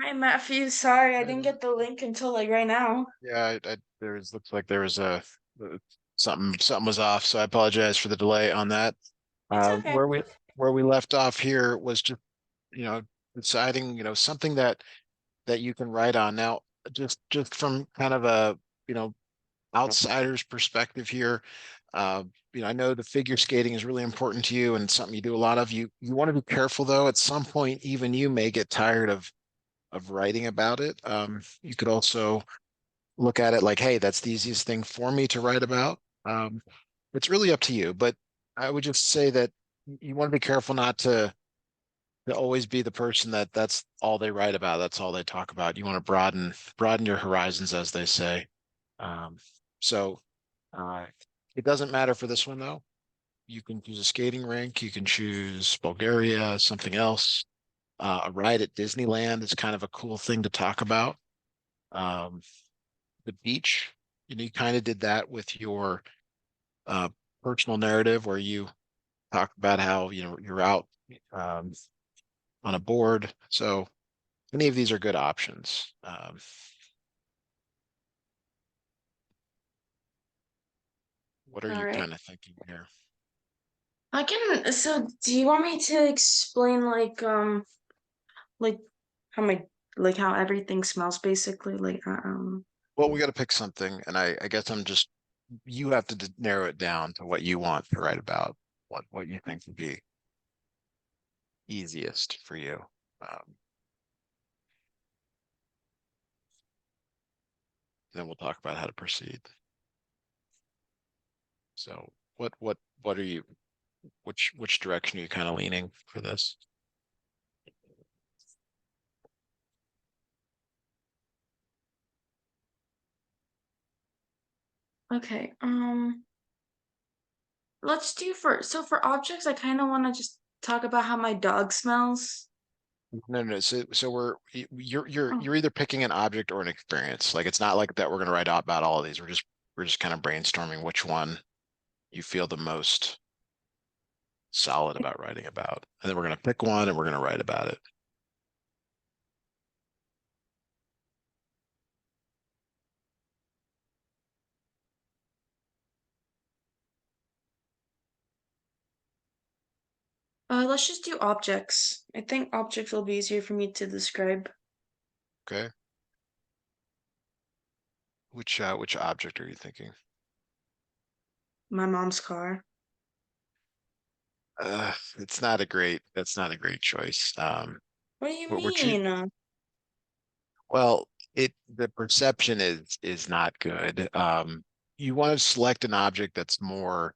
Hi, Matthew. Sorry, I didn't get the link until like right now. Yeah, looks like there was uh, something was off, so I apologize for the delay on that. It's Uh, okay. where we where we left off here was just, you know, deciding, something that you can write on. Now, just from kind of a, you know, outsider's perspective here, uh, I know the figure skating is really important to you and something you do a lot of. You want to be careful though. At some point, even you may get tired of writing about it. You could also look at it like, hey, that's the easiest thing for me to write about. Um, it's really up to you, but I would just say that you want to be careful not to always be the person that's all they write about, that's all they talk about. You want to broaden your horizons, as they say. Um, so uh, it doesn't matter for this one though. You can choose a skating rink, you can choose Bulgaria, something else. A ride at Disneyland is kind of a cool thing to talk about. Um, the beach. You kind of did that with your uh, personal narrative where you talk about how, you're out um, on a board. So any of these are good options. What are All you right. kind of thinking here? I can. So, do you want me to explain like how my like how everything smells basically? Well, we got to pick something, and I guess you have to narrow it down to what you want to write about, what you think would be easiest for you. Um, then we'll talk about how to proceed. So what are you, which direction are you kind of leaning for this? Okay. Let's do for objects. I kind of want to just talk about how my dog smells. No. So you're Oh, you're either picking an object or an experience. Like it's not like that we're going to write out about all of these. We're just kind of brainstorming which one you feel the most solid about writing about. And then we're going to pick one and we're going to write about it. let's just do objects. I think objects will be easier for me to describe. Okay. Which object are you thinking? My mom's car. That's not a great choice. What do you We're choosing, mean? well, the perception is not good. You want to select an object that's more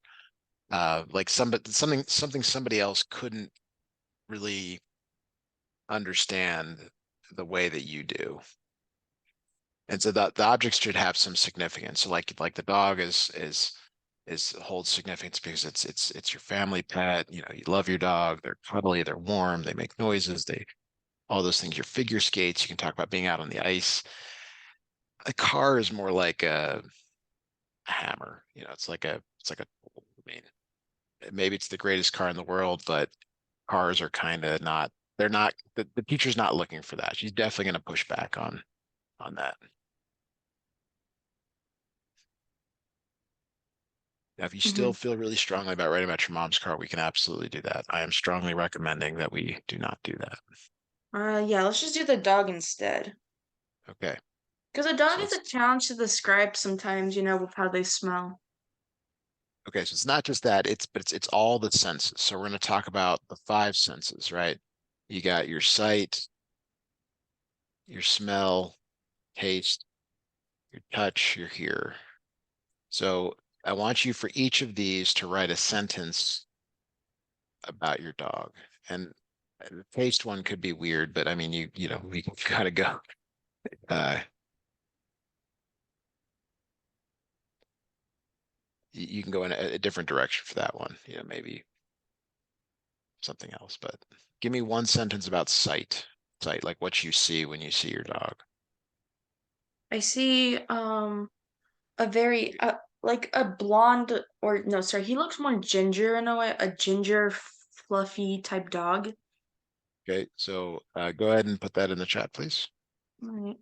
like something somebody else couldn't really understand the way that you do. And so the objects should have some significance. So like the dog is holds significance because it's your family pet. You love your dog. They're cuddly, they're warm, they make noises, they all those things. Your figure skates, you can talk about being out on the ice. A car is more like a hammer. It's like a I mean, maybe it's the greatest car in the world, but cars are kind of not, they're not, the teacher's not looking for that. She's definitely going to push back on that. Now, if you still Hmm. feel really strongly about writing about your mom's car, we can absolutely do that. I am strongly recommending that we do not do that. Yeah, let's just do the dog instead. Okay. Because a dog So is let's, a challenge to describe sometimes, with how they smell. okay. So it's not just that, but it's all the senses. So we're going to talk about the five senses, right? You got your sight, your smell, taste, your touch, your hear. So I want you for each of these to write a sentence about your dog. And the taste one could be weird, but I mean, we can kind of go. Uh, you can go in a different direction for that one. Maybe something else. But give me one sentence about sight. Sight, like what you see when you see your dog. I see a very like a blonde or no, sorry, he looks more ginger in a way, a ginger fluffy type dog. Okay, so go ahead and put that in the chat, please. All right.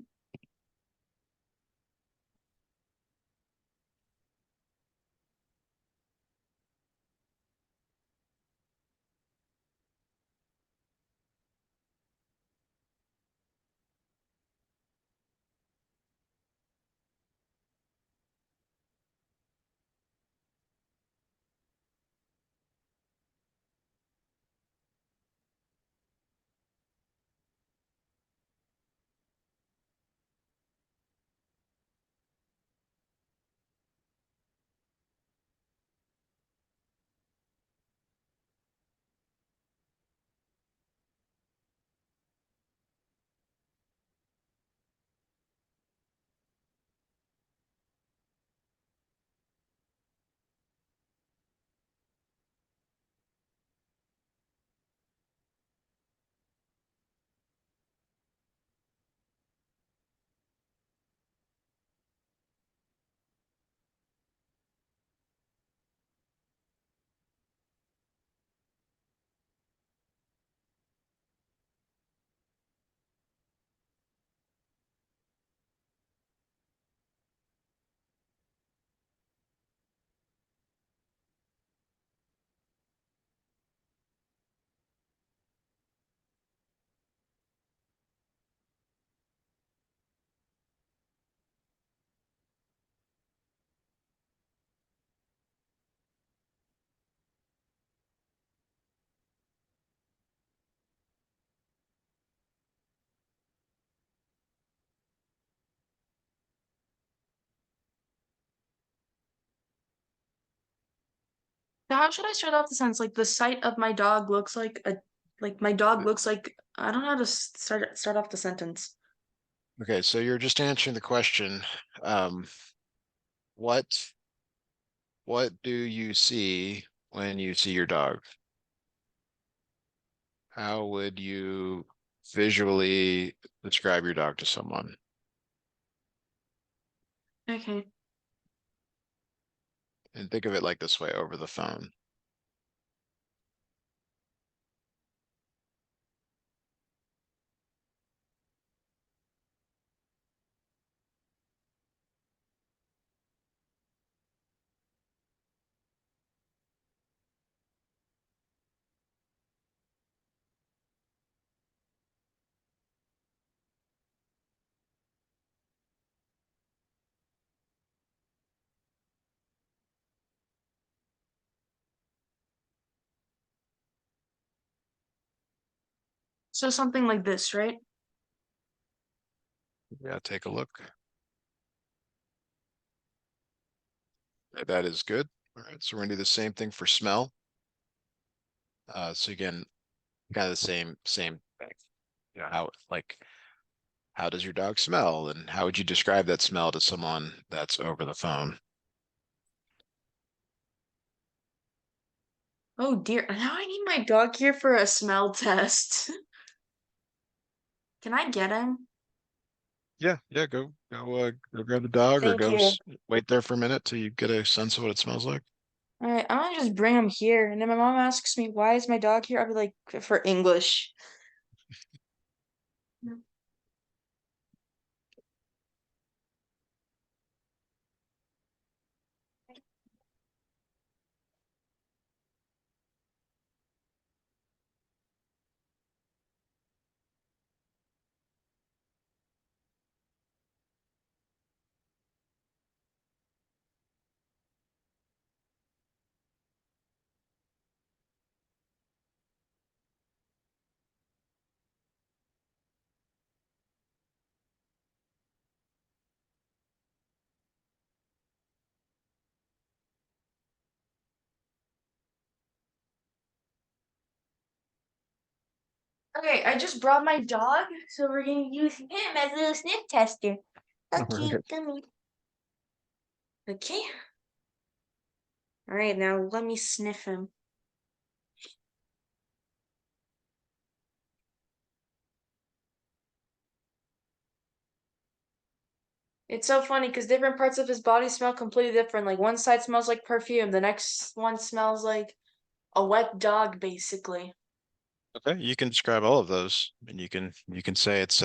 So how should I start off the sentence? Like the sight of my dog looks like my dog looks like I don't know how to start off the sentence. Okay, so you're just answering the question. Um, what what do you see when you see your dog? How would you visually describe your dog to someone? Okay. And think of it like this way over the phone. So something like this, right? Yeah, take a look. That is good. All right, so we're gonna do the same thing for smell. So again, kind of the same thing. You know, how does your dog smell, and how would you describe that smell to someone that's over the phone? Oh dear. Now I need my dog here for a smell test. Can I get him? Yeah, yeah, go grab the dog or Thank you. wait there for a minute till you get a sense of what it smells like. All right, I'm gonna just bring him here, and then my mom asks me, "Why is my dog here?" I'll be like, "For English." Okay, I just brought my dog, so we're gonna use him as a little sniff tester. All Okay, right. come here. Okay. All right, now let me sniff him. It's so funny because different parts of his body smell completely different. Like one side smells like perfume, the next one smells like a wet dog, basically. Okay, you can describe all of those, and you can say it's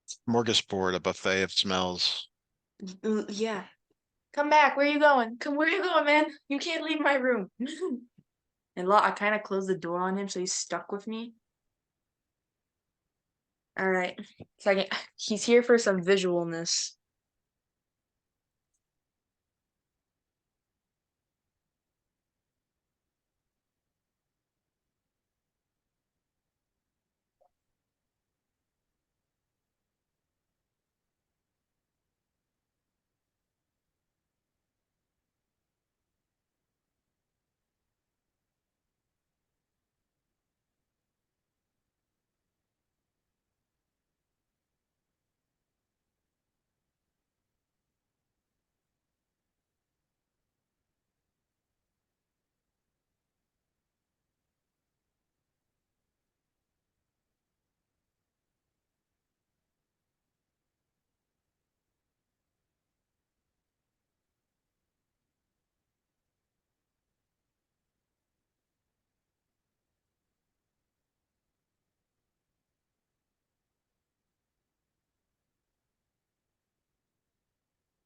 Smorgasbord, a buffet of smells. Yeah. Come back. Where you going? Where you going, man? You can't leave my room. And I kind of closed the door on him, so he's stuck with me. All right. Second, he's here for some visualness.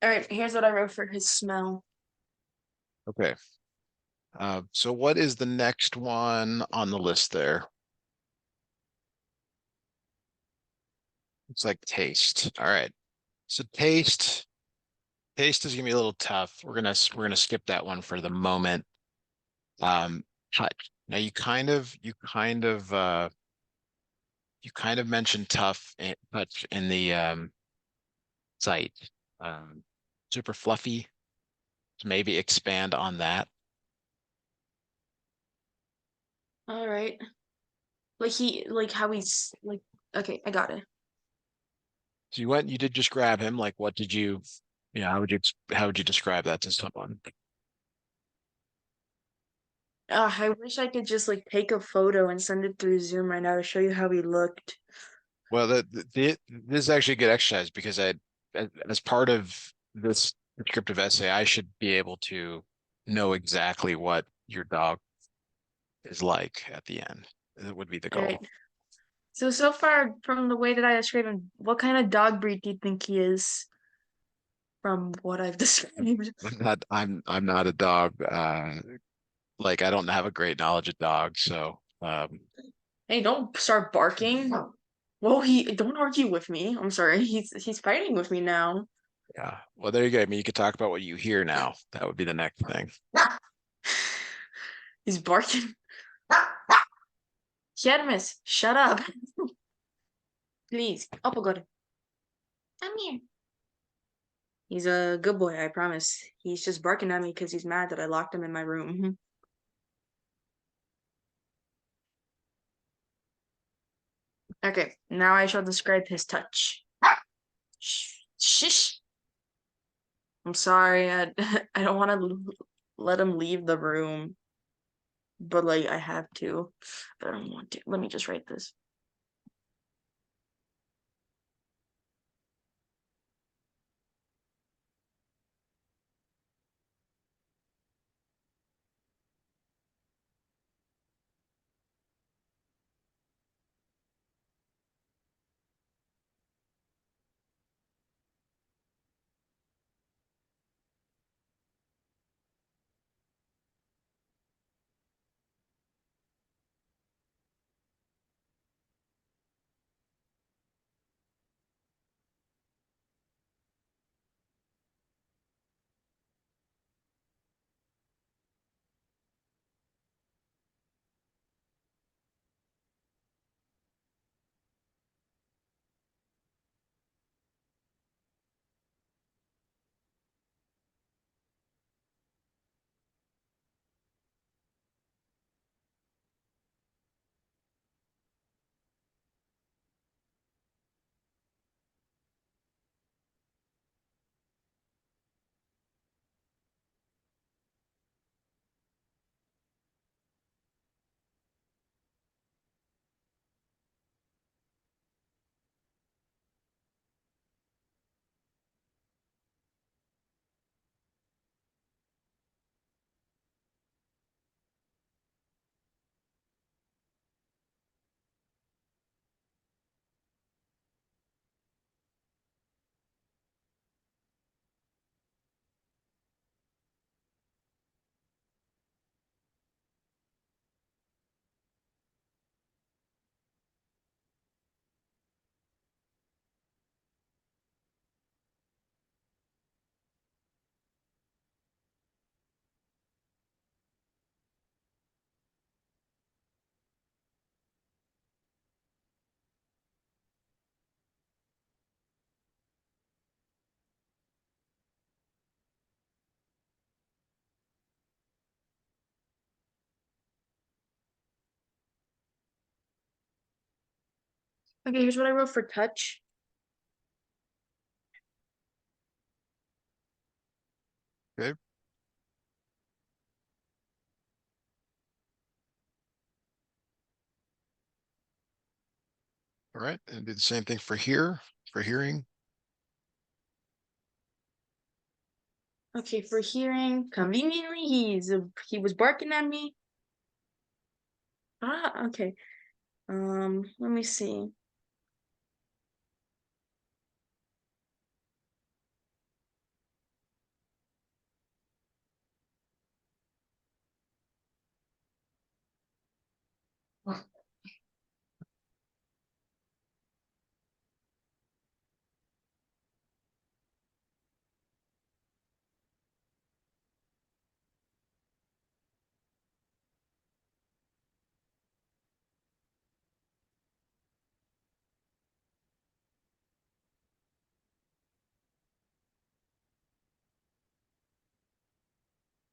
All right. Here's what I wrote for his smell. Okay. So what is the next one on the list there? It's like taste. All right. So taste is gonna be a little tough. We're gonna skip that one for the moment. Touch. Now you kind of mentioned touch in the site. Super fluffy. So maybe expand on that. All right. Like how he's like. Okay, I got it. So you did just grab him. Like, what did you, yeah, how would you describe that to someone? I wish I could just like take a photo and send it through Zoom right now to show you how he looked. Well, this is actually a good exercise because as part of this descriptive essay, I should be able to know exactly what your dog is like at the end. It would be the All right. goal. So far from the way that I described him, what kind of dog breed do you think he is from what I've described? I'm not a dog. Like I don't have a great knowledge of dogs, so Hey, don't start barking. Well, he don't argue with me. I'm sorry. He's fighting with me now. yeah. Well, there you go. I mean, you could talk about what you hear now. That would be the next thing. He's barking. Hermes, shut up. Please. Up, go. Come here. He's a good boy, I promise. He's just barking at me because he's mad that I locked him in my room. Okay, now I shall describe his touch. Shish. I'm sorry. I don't want to let him leave the room, but like I have to. But I don't want to. Let me just write this. Okay, here's what I wrote for touch. Okay, all right, and do the same thing for hearing. Okay, for hearing, conveniently, he was barking at me. Ah, okay. Let me see.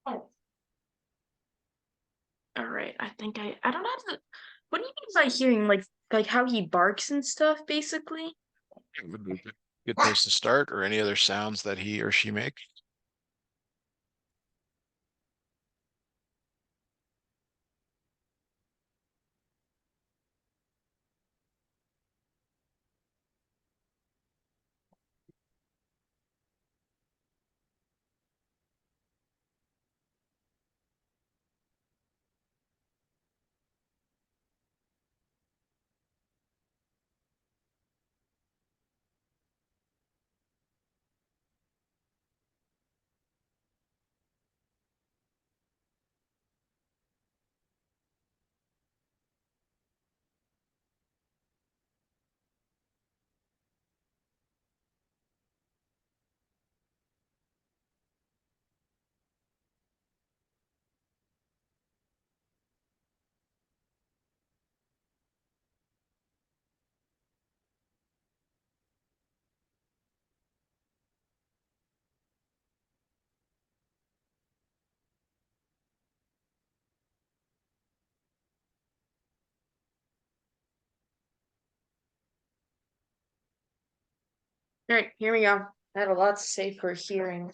Oh, all right. I don't know how to. What do you mean by hearing? Like how he barks and stuff, basically? Would be a good place to start, or any other sounds that he or she makes. All right, here we go. I had a lot to say for hearing.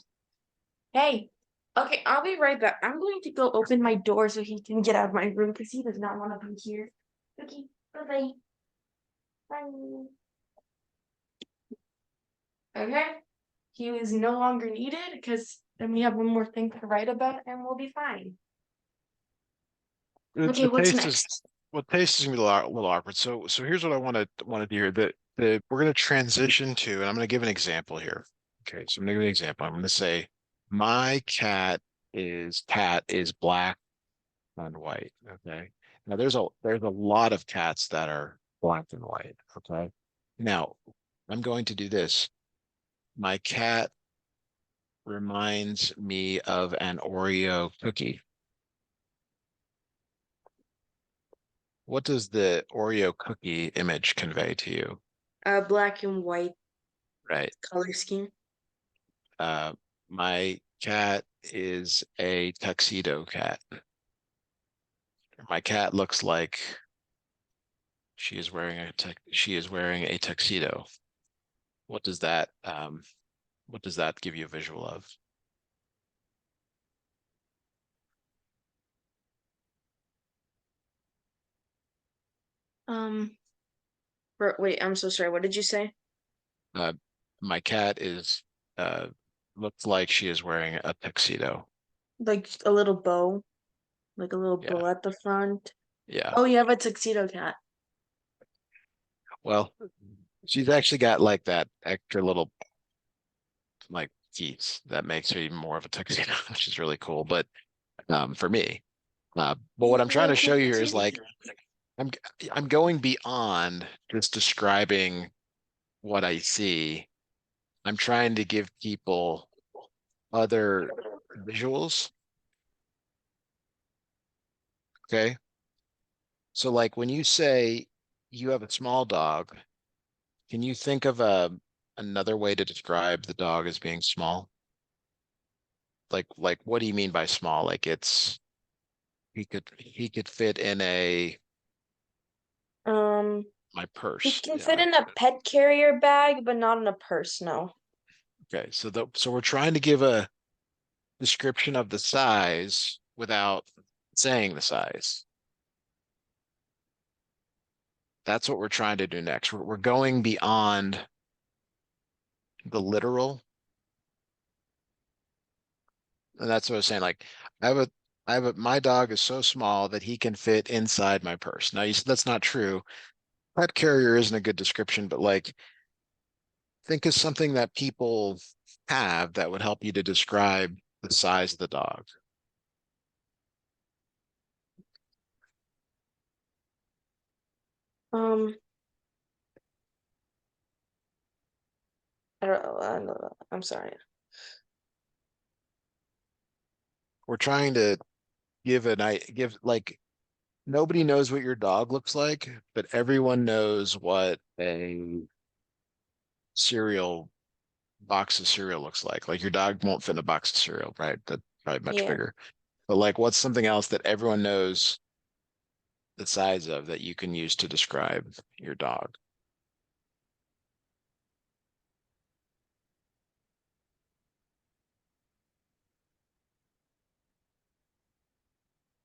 Hey, okay, I'll be right back. I'm going to go open my door so he can get out of my room because he does not want to be here. Okay, bye-bye. Bye. Okay, he is no longer needed because then we have one more thing to write about and we'll be fine. The, Okay, the what's taste is next? well, taste is gonna be a little awkward. So here's what I wanted to hear. The we're gonna transition to, and I'm gonna give an example here. Okay, so I'm gonna give an example. I'm gonna say my cat is black and white. Okay. Now there's a lot of cats that are black and white. Okay. Now I'm going to do this. My cat reminds me of an Oreo cookie. What does the Oreo cookie image convey to you? Black and white Right. color scheme. Uh, my cat is a tuxedo cat. My cat looks like she is wearing a tuxedo. What does that give you a visual of? Um, wait, I'm so sorry. What did you say? Uh, my cat is looks like she is wearing a tuxedo. Like a little bow, like a little Yeah, bow at the front. yeah. Oh, you have a tuxedo cat. Well, she's actually got like that extra little like teeth that makes her even more of a tuxedo, which is really cool. But for me, but what I'm trying to show you here is like I'm I'm going beyond just describing what I see. I'm trying to give people other visuals. Okay. So like when you say you have a small dog, can you think of another way to describe the dog as being small? Like what do you mean by small? Like he could fit in a Um, my He purse. can Yeah. fit in a pet carrier bag, but not in a purse, no. Okay. So we're trying to give a description of the size without saying the size. That's what we're trying to do next. We're going beyond the literal. And that's what I was saying. Like I have a my dog is so small that he can fit inside my purse. Now you said that's not true. Pet carrier isn't a good description, but like think of something that people have that would help you to describe the size of the dog. Um, I don't know. I'm sorry. We're trying to give like nobody knows what your dog looks like, but everyone knows what a cereal box of cereal looks like. Like your dog won't fit in a box of cereal, right? That's probably much Yeah. bigger. But like what's something else that everyone knows the size of that you can use to describe your dog?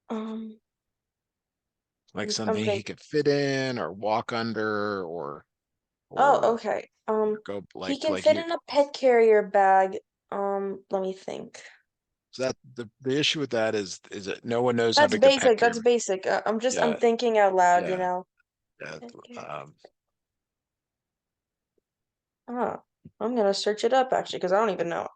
Um, Like I'm something he think. could fit in or walk under Oh, or okay. go He can like fit you in a pet carrier bag. Let me think. so that the issue with that is that no one knows how That's big a pet basic. That's carrier. basic. I'm Yeah, thinking out loud, you yeah, know. yeah. Pet carrier. Um, Oh, I'm gonna search it up actually, because I don't even know.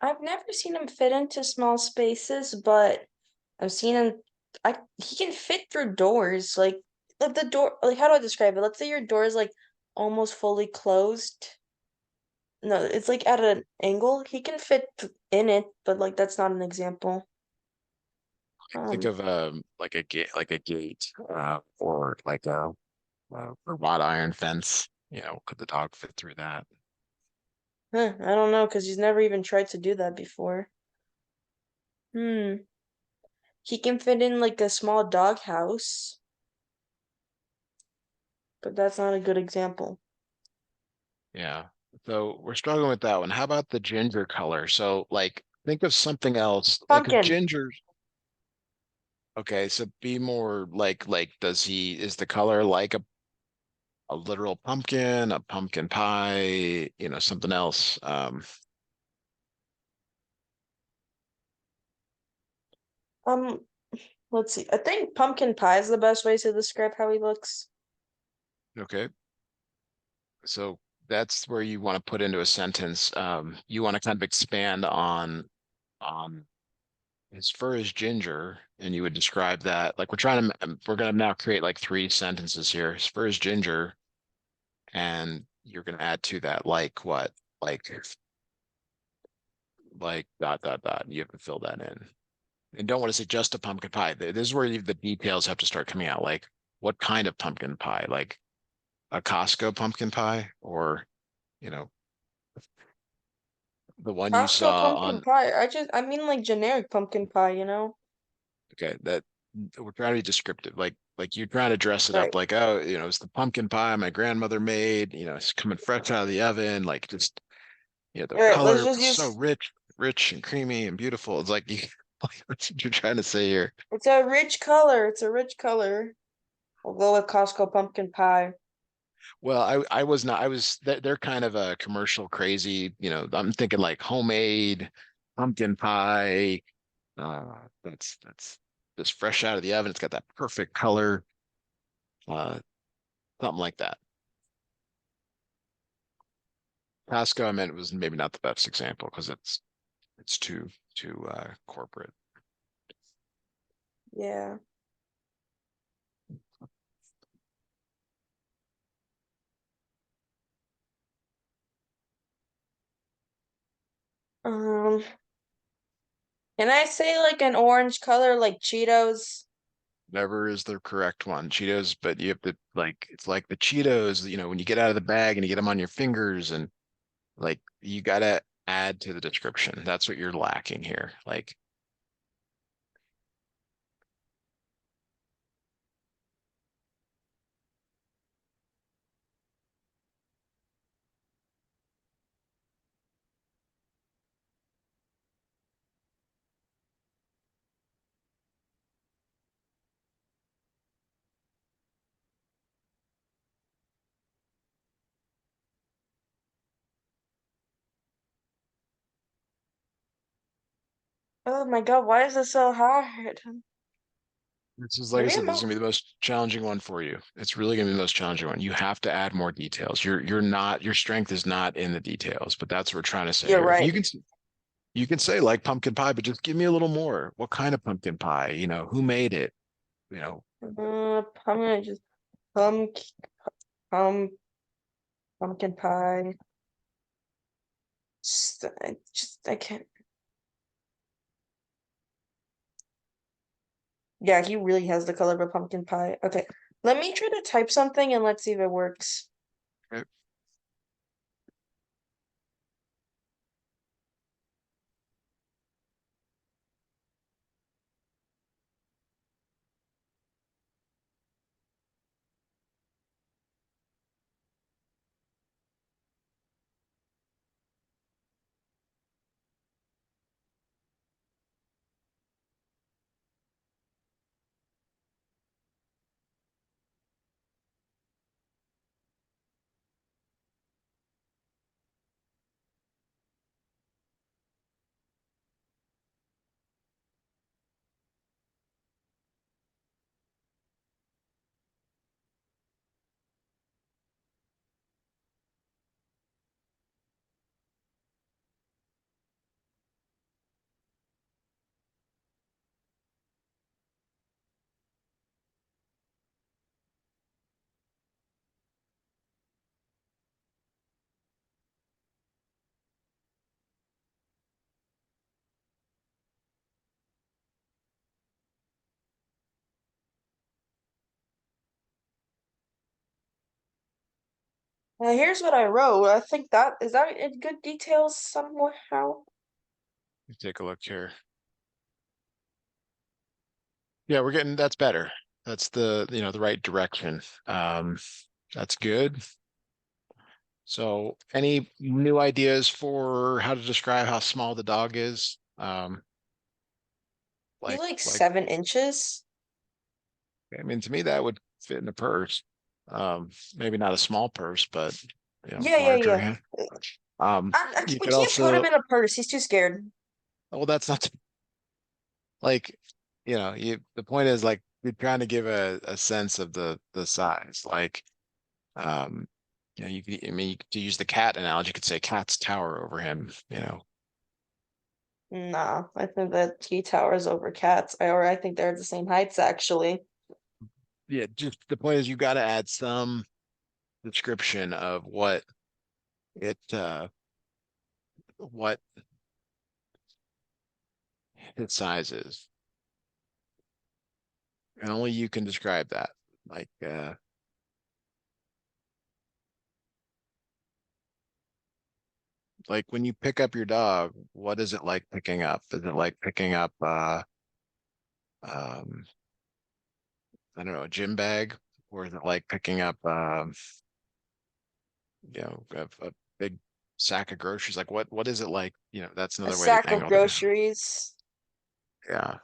I've never seen him fit into small spaces, but I've seen him. He can fit through doors. Like the door. Like how do I describe it? Let's say your door is like almost fully closed. No, it's like at an angle. He can fit in it, but like that's not an example. think Um, of like a gate or like a wrought iron fence. You know, could the dog fit through that? I don't know because he's never even tried to do that before. Hmm. He can fit in like a small dog house, but that's not a good example. Yeah. So we're struggling with that one. How about the ginger color? So like think of something else. Like if Pumpkin. ginger, okay, so be more like does he is the color like a literal pumpkin, a pumpkin pie, you know, something else. Um, let's see. I think pumpkin pie is the best way to describe how he looks. Okay. So that's where you want to put into a sentence. You want to kind of expand on his fur is ginger, and you would describe that. Like we're gonna now create like three sentences here. His fur is ginger, and you're gonna add to that like what? Like like dot dot dot. You have to fill that in. and don't want to say just a pumpkin pie. This is where the details have to start coming out. Like what kind of pumpkin pie? Like a Costco pumpkin pie, or you know, the one you Costco saw pumpkin on. pie. I mean like generic pumpkin pie, you know? Okay, that we're trying to be descriptive. Like you're trying to dress it up Right. like, oh, it's the pumpkin pie my grandmother made. It's coming fresh out of the oven. Like just the All right, let's color just was so use rich and creamy and beautiful. It's like like what you're trying to say here. it's a rich color. It's a rich color. We'll go with Costco pumpkin pie. Well, I was not. I was. They're kind of a commercial crazy. I'm thinking like homemade pumpkin pie. That's just fresh out of the oven. It's got that perfect color. Uh, something like that. Costco, I meant, was maybe not the best example because it's too corporate. Yeah. Um, can I say like an orange color like Cheetos? Never is the correct one. Cheetos, but you have to like it's like the Cheetos, when you get out of the bag and you get them on your fingers and like you gotta add to the description. That's what you're lacking here. Like Oh my God, why is this so hard? this is like I Maybe said, I'm this is not. gonna be the most challenging one for you. It's really gonna be the most challenging one. You have to add more details. You're not your strength is not in the details, but that's what we're trying to say You're here. right. You can say like pumpkin pie, but just give me a little more. What kind of pumpkin pie? Who made it? You know, I'm gonna just pumpkin pump pumpkin pie. I can't. Yeah, he really has the color of a pumpkin pie. Okay, let me try to type something and let's see if it works. right? Here's what I wrote. I think that is that in good details somehow. Take a look here. Yeah, we're getting that's better. That's the right direction. That's good. So, any new ideas for how to describe how small the dog is? He's Like like like 7 inches. I mean, to me that would fit in a purse. Maybe not a small purse, but Yeah, yeah, larger. yeah. Yeah. Um, you We could can't put him also. in a purse. He's too scared. Well, that's not like the point is like you're trying to give a sense of the size. Like um you could I mean to use the cat analogy, you could say cats tower over him, Nah, I think that he towers over cats. I think they're the same heights actually. yeah, just the point is you got to add some description of it what its size is. And only you can describe that. Like when you pick up your dog, what is it like picking up? Is it like picking up um I don't know, a gym bag? Or is it like picking up a big sack of groceries? Like what is it like? That's A another way to sack of angle the groceries. yeah.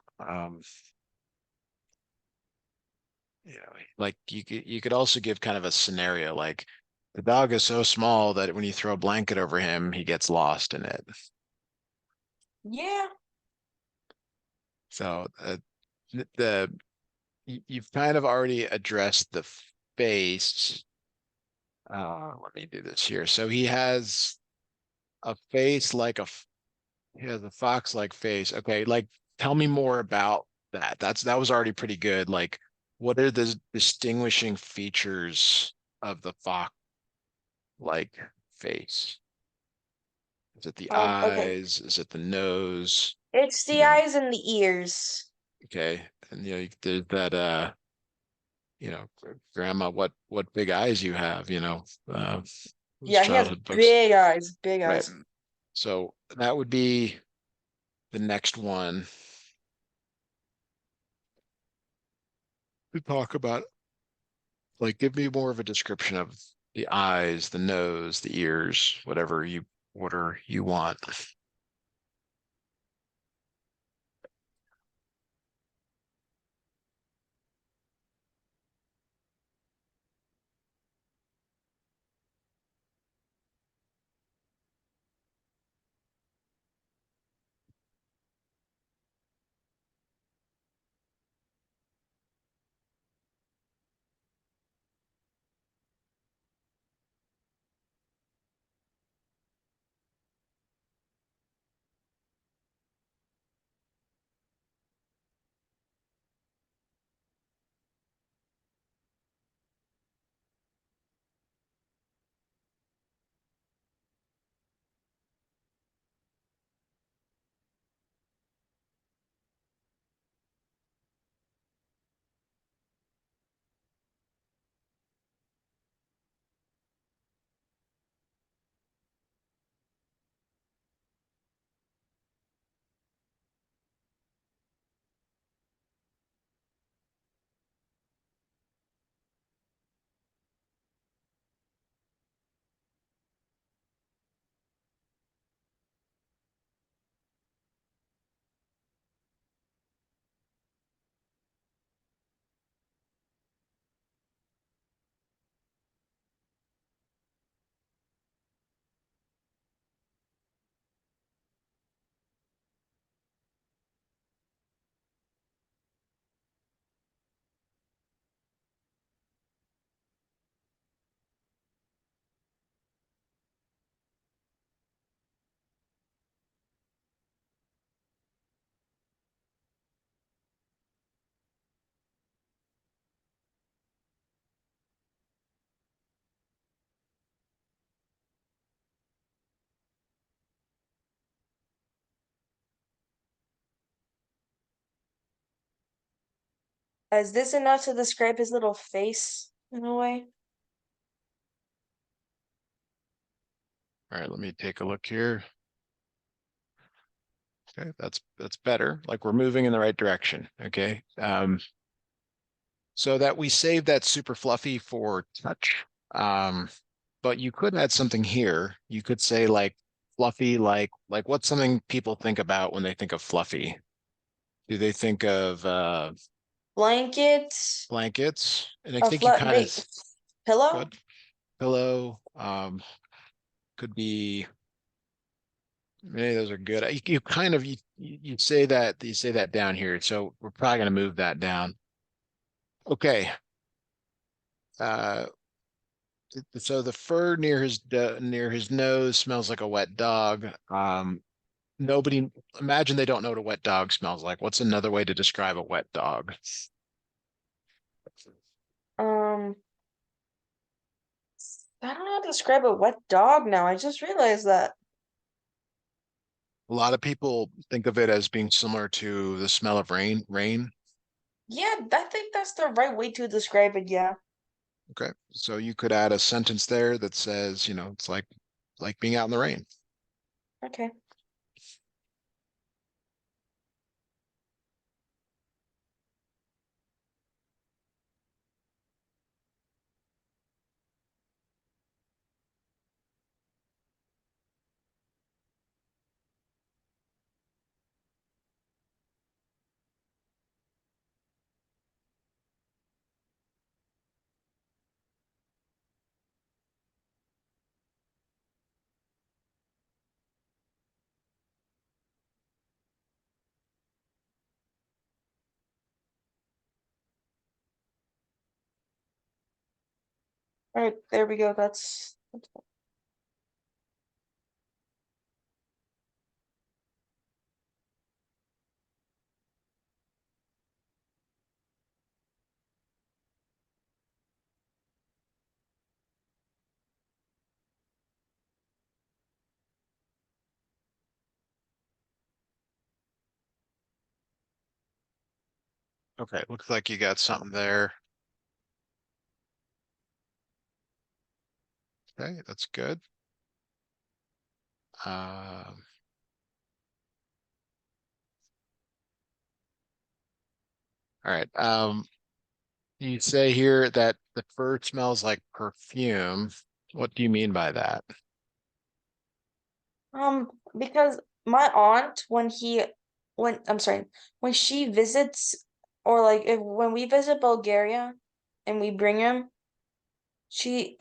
You know, like you could also give kind of a scenario like the dog is so small that when you throw a blanket over him, he gets lost in it. Yeah. So you've kind of already addressed the face. Let me do this here. So he has a face like he has a fox-like face. Okay, like tell me more about that. That was already pretty good. Like, what are the distinguishing features of the fox-like face? Is it the Okay. eyes? Is it the nose? It's You the know, eyes and the ears. okay. And there's that grandma, what big eyes you have, those Yeah, he has childhood books. big eyes, big Right. eyes. So that would be the next one to talk about. Like, give me more of a description of the eyes, the nose, the ears, whatever order you want. Is this enough to describe his little face in a way? All right, let me take a look here. Okay, that's better. Like we're moving in the right direction. Okay. So that we save that super fluffy for touch. But you could add something here. You could say like fluffy, like what's something people think about when they think of fluffy? Do they think of Blanket, blankets? And I a think you flat kind of bait pillow. good pillow. Could be many of those are good. You kind of you say that down here. So we're probably gonna move that down. Okay. Uh, so the fur near his nose smells like a wet dog. Nobody imagine they don't know what a wet dog smells like. What's another way to describe a wet dog? Um, I don't know how to describe a wet dog now. I just realized that. A lot of people think of it as being similar to the smell of rain. Yeah, I think that's the right way to describe it, yeah. Okay, so you could add a sentence there that says, you know, it's like being out in the rain. Okay. All right, there we go. That's Okay, looks like you got something there. Okay, that's good. Um, all right. You say here that the fur smells like perfume. What do you mean by that? because my aunt, when I'm sorry, when she visits, or like if when we visit Bulgaria and we bring him, she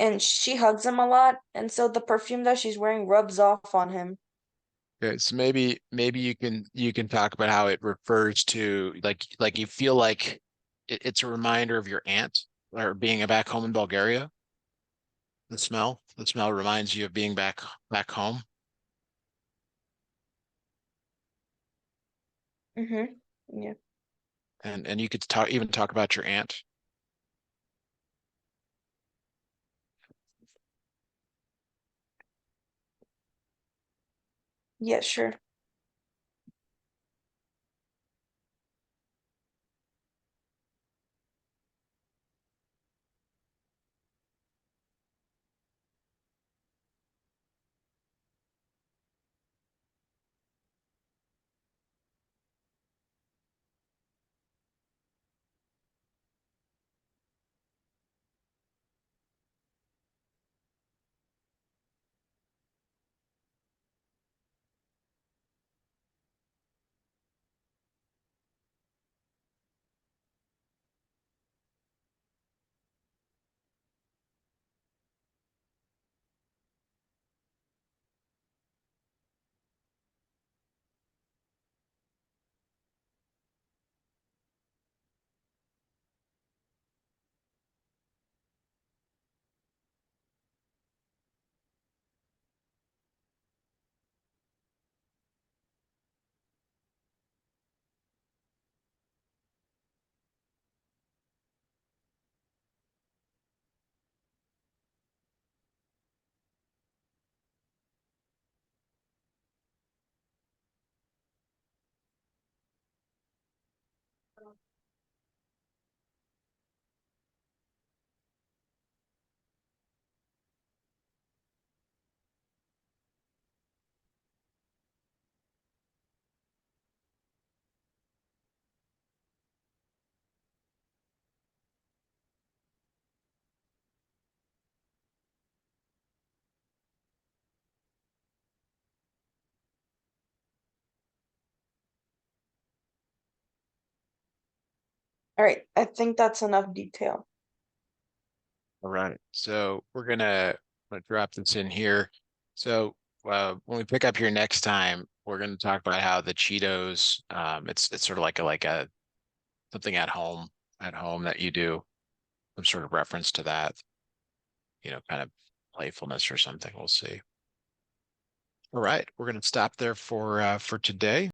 hugs him a lot, and so the perfume that she's wearing rubs off on him. Okay, so maybe you can talk about how it refers to like you feel like it's a reminder of your aunt or being back home in Bulgaria. The smell reminds you of being back home. Mm-hmm. Yeah. And you could talk even talk about your aunt. Yeah, sure. All right, I think that's enough detail. All right. So gonna drop this in here. So when we pick up here next time, we're gonna talk about how the Cheetos, it's sort of like a something at home that you do, some sort of reference to that, you know, kind of playfulness or something. We'll see. All right, we're gonna stop there for today.